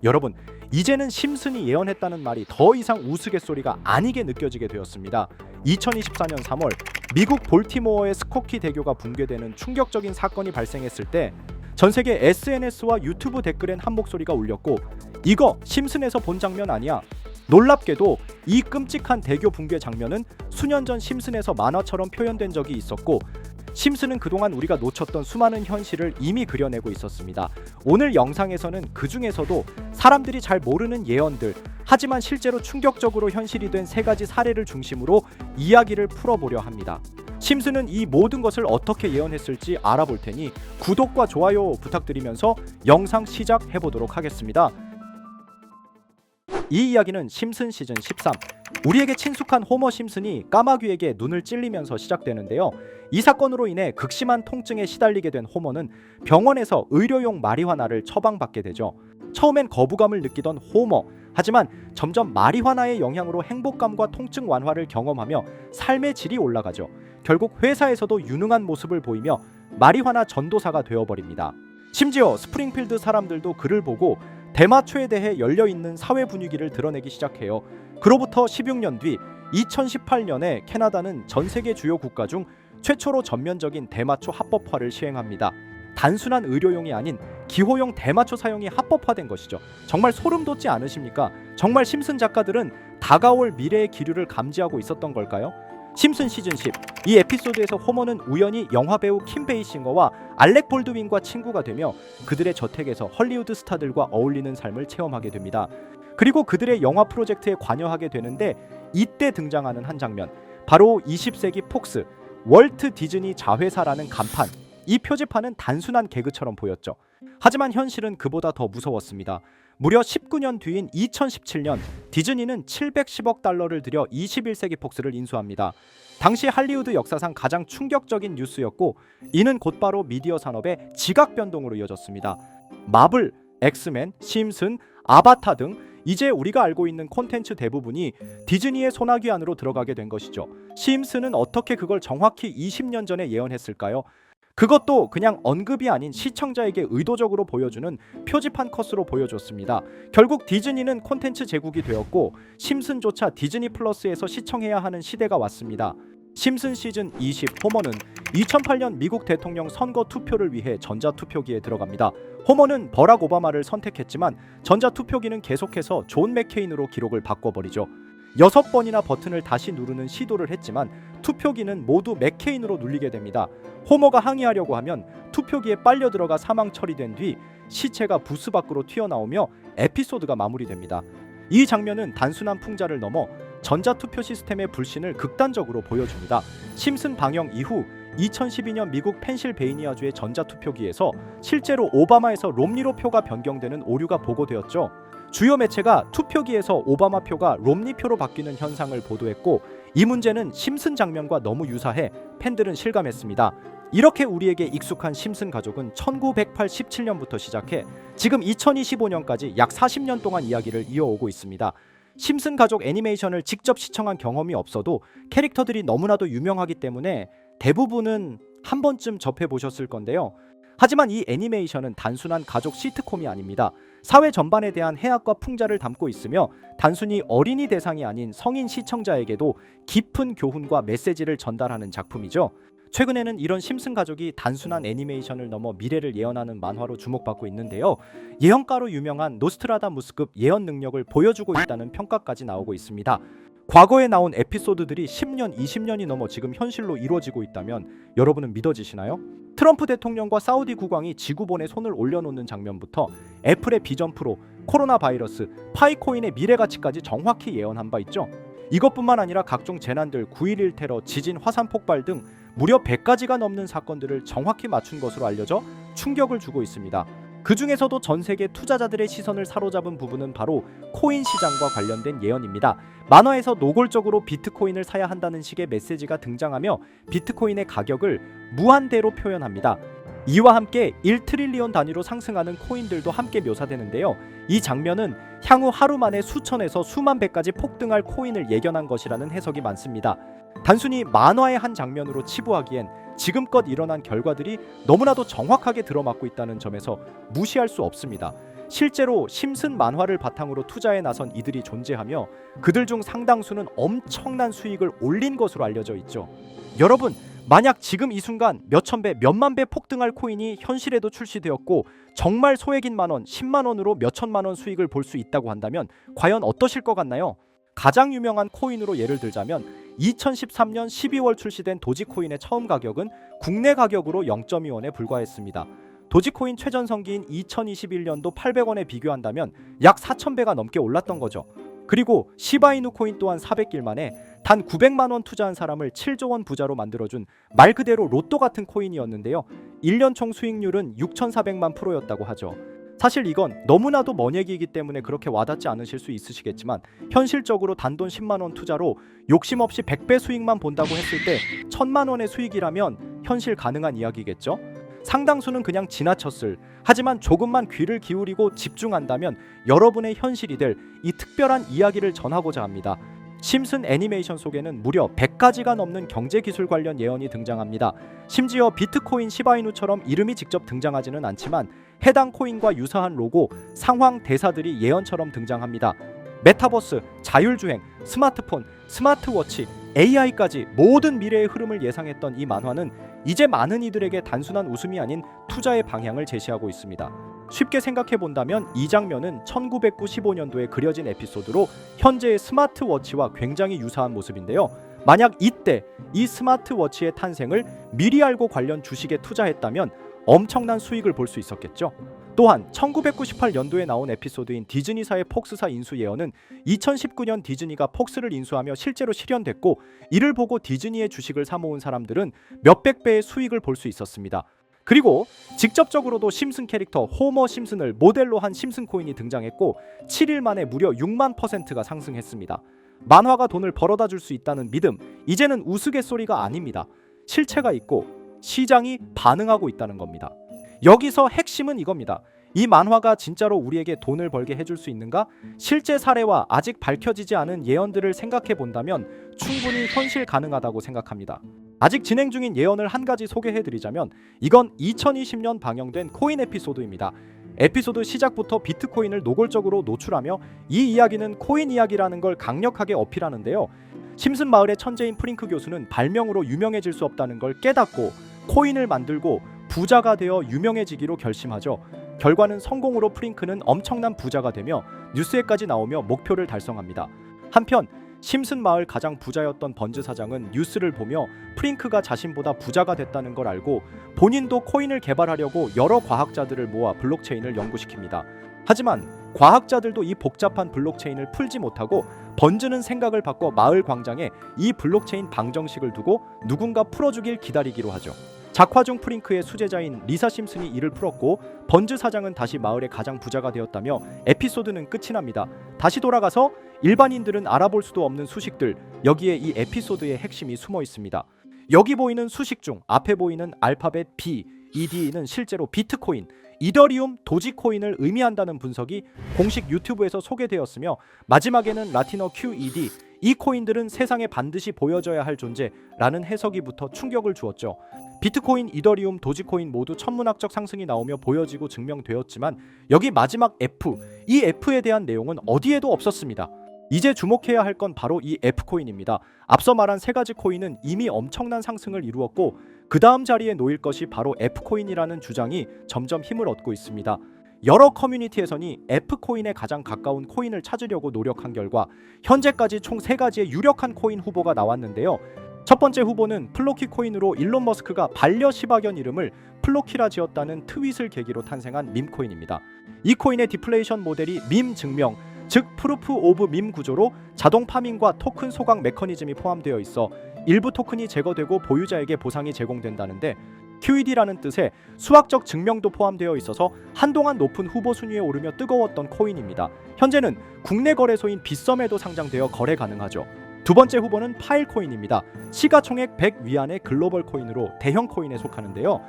여러분, 이제는 심슨이 예언했다는 말이 더 이상 우스갯소리가 아니게 느껴지게 되었습니다. 2024년 3월 미국 볼티모어의 스코키 대교가 붕괴되는 충격적인 사건이 발생했을 때 전 세계 SNS와 유튜브 댓글엔 한 목소리가 울렸고, 이거 심슨에서 본 장면 아니야? 놀랍게도 이 끔찍한 대교 붕괴 장면은 수년 전 심슨에서 만화처럼 표현된 적이 있었고, 심슨은 그동안 우리가 놓쳤던 수많은 현실을 이미 그려내고 있었습니다. 오늘 영상에서는 그 중에서도 사람들이 잘 모르는 예언들, 하지만 실제로 충격적으로 현실이 된 3가지 사례를 중심으로 이야기를 풀어보려 합니다. 심슨은 이 모든 것을 어떻게 예언했을지 알아볼 테니 구독과 좋아요 부탁드리면서 영상 시작해보도록 하겠습니다. 이 이야기는 심슨 시즌 13, 우리에게 친숙한 호머 심슨이 까마귀에게 눈을 찔리면서 시작되는데요. 이 사건으로 인해 극심한 통증에 시달리게 된 호머는 병원에서 의료용 마리화나를 처방받게 되죠. 처음엔 거부감을 느끼던 호머, 하지만 점점 마리화나의 영향으로 행복감과 통증 완화를 경험하며 삶의 질이 올라가죠. 결국 회사에서도 유능한 모습을 보이며 마리화나 전도사가 되어버립니다. 심지어 스프링필드 사람들도 그를 보고 대마초에 대해 열려있는 사회 분위기를 드러내기 시작해요. 그로부터 16년 뒤 2018년에 캐나다는 전 세계 주요 국가 중 최초로 전면적인 대마초 합법화를 시행합니다. 단순한 의료용이 아닌 기호용 대마초 사용이 합법화된 것이죠. 정말 소름 돋지 않으십니까? 정말 심슨 작가들은 다가올 미래의 기류를 감지하고 있었던 걸까요? 심슨 시즌 10, 이 에피소드에서 호머는 우연히 영화배우 킴 베이싱어와 알렉 볼드윈과 친구가 되며 그들의 저택에서 헐리우드 스타들과 어울리는 삶을 체험하게 됩니다. 그리고 그들의 영화 프로젝트에 관여하게 되는데, 이때 등장하는 한 장면, 바로 20세기 폭스, 월트 디즈니 자회사라는 간판. 이 표지판은 단순한 개그처럼 보였죠. 하지만 현실은 그보다 더 무서웠습니다. 무려 19년 뒤인 2017년 디즈니는 710억 달러를 들여 21세기 폭스를 인수합니다. 당시 할리우드 역사상 가장 충격적인 뉴스였고, 이는 곧바로 미디어 산업의 지각 변동으로 이어졌습니다. 마블, 엑스맨, 심슨, 아바타 등 이제 우리가 알고 있는 콘텐츠 대부분이 디즈니의 소나기 안으로 들어가게 된 것이죠. 심슨은 어떻게 그걸 정확히 20년 전에 예언했을까요? 그것도 그냥 언급이 아닌 시청자에게 의도적으로 보여주는 표지판 컷으로 보여줬습니다. 결국 디즈니는 콘텐츠 제국이 되었고, 심슨조차 디즈니 플러스에서 시청해야 하는 시대가 왔습니다. 심슨 시즌 20, 호머는 2008년 미국 대통령 선거 투표를 위해 전자투표기에 들어갑니다. 호머는 버락 오바마를 선택했지만 전자투표기는 계속해서 존 맥케인으로 기록을 바꿔버리죠. 6번이나 버튼을 다시 누르는 시도를 했지만 투표기는 모두 맥케인으로 눌리게 됩니다. 호머가 항의하려고 하면 투표기에 빨려 들어가 사망 처리된 뒤 시체가 부스 밖으로 튀어나오며 에피소드가 마무리됩니다. 이 장면은 단순한 풍자를 넘어 전자투표 시스템의 불신을 극단적으로 보여줍니다. 심슨 방영 이후 2012년 미국 펜실베이니아주의 전자투표기에서 실제로 오바마에서 롬니로 표가 변경되는 오류가 보고되었죠. 주요 매체가 투표기에서 오바마 표가 롬니 표로 바뀌는 현상을 보도했고, 이 문제는 심슨 장면과 너무 유사해 팬들은 실감했습니다. 이렇게 우리에게 익숙한 심슨 가족은 1987년부터 시작해 지금 2025년까지 약 40년 동안 이야기를 이어오고 있습니다. 심슨 가족 애니메이션을 직접 시청한 경험이 없어도 캐릭터들이 너무나도 유명하기 때문에 대부분은 한 번쯤 접해보셨을 건데요. 하지만 이 애니메이션은 단순한 가족 시트콤이 아닙니다. 사회 전반에 대한 해악과 풍자를 담고 있으며 단순히 어린이 대상이 아닌 성인 시청자에게도 깊은 교훈과 메시지를 전달하는 작품이죠. 최근에는 이런 심슨 가족이 단순한 애니메이션을 넘어 미래를 예언하는 만화로 주목받고 있는데요. 예언가로 유명한 노스트라다무스급 예언 능력을 보여주고 있다는 평가까지 나오고 있습니다. 과거에 나온 에피소드들이 10년, 20년이 넘어 지금 현실로 이루어지고 있다면 여러분은 믿어지시나요? 트럼프 대통령과 사우디 국왕이 지구본에 손을 올려놓는 장면부터 애플의 비전 프로, 코로나 바이러스, 파이코인의 미래 가치까지 정확히 예언한 바 있죠. 이것뿐만 아니라 각종 재난들, 9.11 테러, 지진, 화산 폭발 등 무려 100가지가 넘는 사건들을 정확히 맞춘 것으로 알려져 충격을 주고 있습니다. 그 중에서도 전 세계 투자자들의 시선을 사로잡은 부분은 바로 코인 시장과 관련된 예언입니다. 만화에서 노골적으로 비트코인을 사야 한다는 식의 메시지가 등장하며 비트코인의 가격을 무한대로 표현합니다. 이와 함께 1트릴리온 단위로 상승하는 코인들도 함께 묘사되는데요. 이 장면은 향후 하루 만에 수천에서 수만 배까지 폭등할 코인을 예견한 것이라는 해석이 많습니다. 단순히 만화의 한 장면으로 치부하기엔 지금껏 일어난 결과들이 너무나도 정확하게 들어맞고 있다는 점에서 무시할 수 없습니다. 실제로 심슨 만화를 바탕으로 투자에 나선 이들이 존재하며 그들 중 상당수는 엄청난 수익을 올린 것으로 알려져 있죠. 여러분, 만약 지금 이 순간 몇천 배, 몇만 배 폭등할 코인이 현실에도 출시되었고 정말 소액인 만원, 10만 원으로 몇천만 원 수익을 볼 수 있다고 한다면 과연 어떠실 것 같나요? 가장 유명한 코인으로 예를 들자면 2013년 12월 출시된 도지코인의 처음 가격은 국내 가격으로 0.2원에 불과했습니다. 도지코인 최전성기인 2021년도 800원에 비교한다면 약 4,000배가 넘게 올랐던 거죠. 그리고 시바이누 코인 또한 400일 만에 단 900만 원 투자한 사람을 7조 원 부자로 만들어준 말 그대로 로또 같은 코인이었는데요. 1년 총 수익률은 6,400만 %였다고 하죠. 사실 이건 너무나도 먼 얘기이기 때문에 그렇게 와닿지 않으실 수 있으시겠지만 현실적으로 단돈 10만 원 투자로 욕심 없이 100배 수익만 본다고 했을 때 1,000만 원의 수익이라면 현실 가능한 이야기겠죠? 상당수는 그냥 지나쳤을, 하지만 조금만 귀를 기울이고 집중한다면 여러분의 현실이 될 이 특별한 이야기를 전하고자 합니다. 심슨 애니메이션 속에는 무려 100가지가 넘는 경제기술 관련 예언이 등장합니다. 심지어 비트코인 시바이누처럼 이름이 직접 등장하지는 않지만 해당 코인과 유사한 로고, 상황, 대사들이 예언처럼 등장합니다. 메타버스, 자율주행, 스마트폰, 스마트워치, AI까지 모든 미래의 흐름을 예상했던 이 만화는 이제 많은 이들에게 단순한 웃음이 아닌 투자의 방향을 제시하고 있습니다. 쉽게 생각해 본다면 이 장면은 1995년도에 그려진 에피소드로 현재의 스마트워치와 굉장히 유사한 모습인데요. 만약 이때 이 스마트워치의 탄생을 미리 알고 관련 주식에 투자했다면 엄청난 수익을 볼 수 있었겠죠. 또한 1998년도에 나온 에피소드인 디즈니사의 폭스사 인수 예언은 2019년 디즈니가 폭스를 인수하며 실제로 실현됐고, 이를 보고 디즈니의 주식을 사모은 사람들은 몇백 배의 수익을 볼 수 있었습니다. 그리고 직접적으로도 심슨 캐릭터 호머 심슨을 모델로 한 심슨 코인이 등장했고 7일 만에 무려 6만 %가 상승했습니다. 만화가 돈을 벌어다 줄 수 있다는 믿음, 이제는 우스갯소리가 아닙니다. 실체가 있고 시장이 반응하고 있다는 겁니다. 여기서 핵심은 이겁니다. 이 만화가 진짜로 우리에게 돈을 벌게 해줄 수 있는가? 실제 사례와 아직 밝혀지지 않은 예언들을 생각해 본다면 충분히 현실 가능하다고 생각합니다. 아직 진행 중인 예언을 한 가지 소개해드리자면 이건 2020년 방영된 코인 에피소드입니다. 에피소드 시작부터 비트코인을 노골적으로 노출하며 이 이야기는 코인 이야기라는 걸 강력하게 어필하는데요. 심슨 마을의 천재인 프링크 교수는 발명으로 유명해질 수 없다는 걸 깨닫고 코인을 만들고 부자가 되어 유명해지기로 결심하죠. 결과는 성공으로 프링크는 엄청난 부자가 되며 뉴스에까지 나오며 목표를 달성합니다. 한편 심슨 마을 가장 부자였던 번즈 사장은 뉴스를 보며 프링크가 자신보다 부자가 됐다는 걸 알고 본인도 코인을 개발하려고 여러 과학자들을 모아 블록체인을 연구시킵니다. 하지만 과학자들도 이 복잡한 블록체인을 풀지 못하고 번즈는 생각을 바꿔 마을 광장에 이 블록체인 방정식을 두고 누군가 풀어주길 기다리기로 하죠. 작화 중 프링크의 수제자인 리사 심슨이 이를 풀었고 번즈 사장은 다시 마을의 가장 부자가 되었다며 에피소드는 끝이 납니다. 다시 돌아가서 일반인들은 알아볼 수도 없는 수식들, 여기에 이 에피소드의 핵심이 숨어 있습니다. 여기 보이는 수식 중 앞에 보이는 알파벳 B, ED는 실제로 비트코인, 이더리움, 도지코인을 의미한다는 분석이 공식 유튜브에서 소개되었으며 마지막에는 라틴어 QED, 이 코인들은 세상에 반드시 보여져야 할 존재라는 해석이부터 충격을 주었죠. 비트코인, 이더리움, 도지코인 모두 천문학적 상승이 나오며 보여지고 증명되었지만 여기 마지막 F, 이 F에 대한 내용은 어디에도 없었습니다. 이제 주목해야 할 건 바로 이 F코인입니다. 앞서 말한 세 가지 코인은 이미 엄청난 상승을 이루었고 그 다음 자리에 놓일 것이 바로 F코인이라는 주장이 점점 힘을 얻고 있습니다. 여러 커뮤니티에서는 F코인에 가장 가까운 코인을 찾으려고 노력한 결과 현재까지 총 3가지의 유력한 코인 후보가 나왔는데요. 첫 번째 후보는 플로키 코인으로 일론 머스크가 반려 시바견 이름을 플로키라 지었다는 트윗을 계기로 탄생한 밈코인입니다. 이 코인의 디플레이션 모델이 밈 증명, 즉 프루프 오브 밈 구조로 자동 파밍과 토큰 소각 메커니즘이 포함되어 있어 일부 토큰이 제거되고 보유자에게 보상이 제공된다는데 QED라는 뜻의 수학적 증명도 포함되어 있어서 한동안 높은 후보 순위에 오르며 뜨거웠던 코인입니다. 현재는 국내 거래소인 빗썸에도 상장되어 거래 가능하죠. 두 번째 후보는 파일코인입니다. 시가총액 100 위안의 글로벌 코인으로 대형 코인에 속하는데요.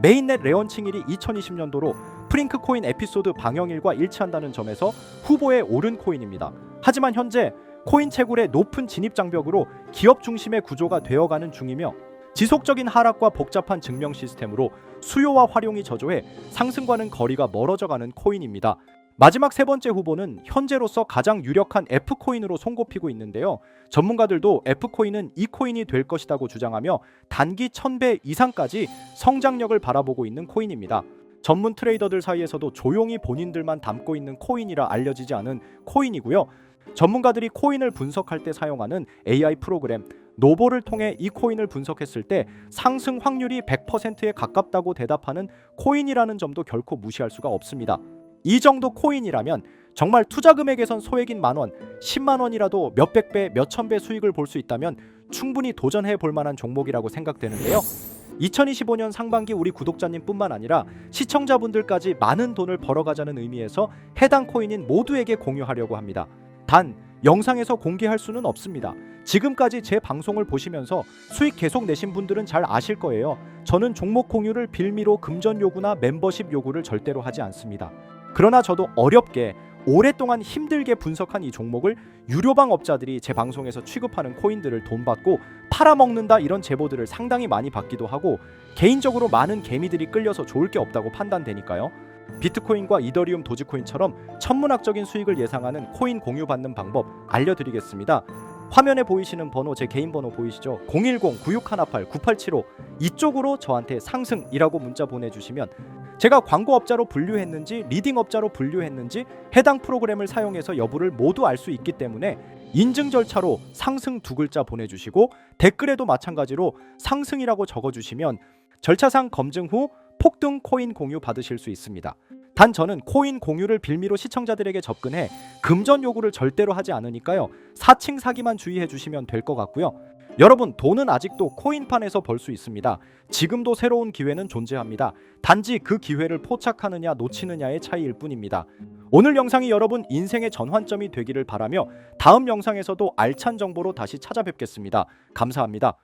메인넷 레언칭일이 2020년도로 프링크 코인 에피소드 방영일과 일치한다는 점에서 후보에 오른 코인입니다. 하지만 현재 코인 채굴의 높은 진입 장벽으로 기업 중심의 구조가 되어가는 중이며 지속적인 하락과 복잡한 증명 시스템으로 수요와 활용이 저조해 상승과는 거리가 멀어져가는 코인입니다. 마지막 세 번째 후보는 현재로서 가장 유력한 F코인으로 손꼽히고 있는데요. 전문가들도 F코인은 이 코인이 될 것이라고 주장하며 단기 1000배 이상까지 성장력을 바라보고 있는 코인입니다. 전문 트레이더들 사이에서도 조용히 본인들만 담고 있는 코인이라 알려지지 않은 코인이고요. 전문가들이 코인을 분석할 때 사용하는 AI 프로그램 노보를 통해 이 코인을 분석했을 때 상승 확률이 100%에 가깝다고 대답하는 코인이라는 점도 결코 무시할 수가 없습니다. 이 정도 코인이라면 정말 투자 금액에선 소액인 만원, 10만원이라도 몇백 배, 몇천 배 수익을 볼 수 있다면 충분히 도전해 볼 만한 종목이라고 생각되는데요. 2025년 상반기 우리 구독자님뿐만 아니라 시청자분들까지 많은 돈을 벌어가자는 의미에서 해당 코인인 모두에게 공유하려고 합니다. 단 영상에서 공개할 수는 없습니다. 지금까지 제 방송을 보시면서 수익 계속 내신 분들은 잘 아실 거예요. 저는 종목 공유를 빌미로 금전 요구나 멤버십 요구를 절대로 하지 않습니다. 그러나 저도 어렵게 오랫동안 힘들게 분석한 이 종목을 유료방 업자들이 제 방송에서 취급하는 코인들을 돈 받고 팔아먹는다 이런 제보들을 상당히 많이 받기도 하고 개인적으로 많은 개미들이 끌려서 좋을 게 없다고 판단되니까요. 비트코인과 이더리움 도지코인처럼 천문학적인 수익을 예상하는 코인 공유받는 방법 알려드리겠습니다. 화면에 보이시는 번호, 제 개인 번호 보이시죠? 010-9618-9875 이쪽으로 저한테 상승이라고 문자 보내주시면 제가 광고업자로 분류했는지 리딩업자로 분류했는지 해당 프로그램을 사용해서 여부를 모두 알 수 있기 때문에 인증 절차로 상승 두 글자 보내주시고 댓글에도 마찬가지로 상승이라고 적어주시면 절차상 검증 후 폭등 코인 공유 받으실 수 있습니다. 단 저는 코인 공유를 빌미로 시청자들에게 접근해 금전 요구를 절대로 하지 않으니까요. 사칭 사기만 주의해 주시면 될 것 같고요. 여러분, 돈은 아직도 코인판에서 벌 수 있습니다. 지금도 새로운 기회는 존재합니다. 단지 그 기회를 포착하느냐 놓치느냐의 차이일 뿐입니다. 오늘 영상이 여러분 인생의 전환점이 되기를 바라며 다음 영상에서도 알찬 정보로 다시 찾아뵙겠습니다. 감사합니다.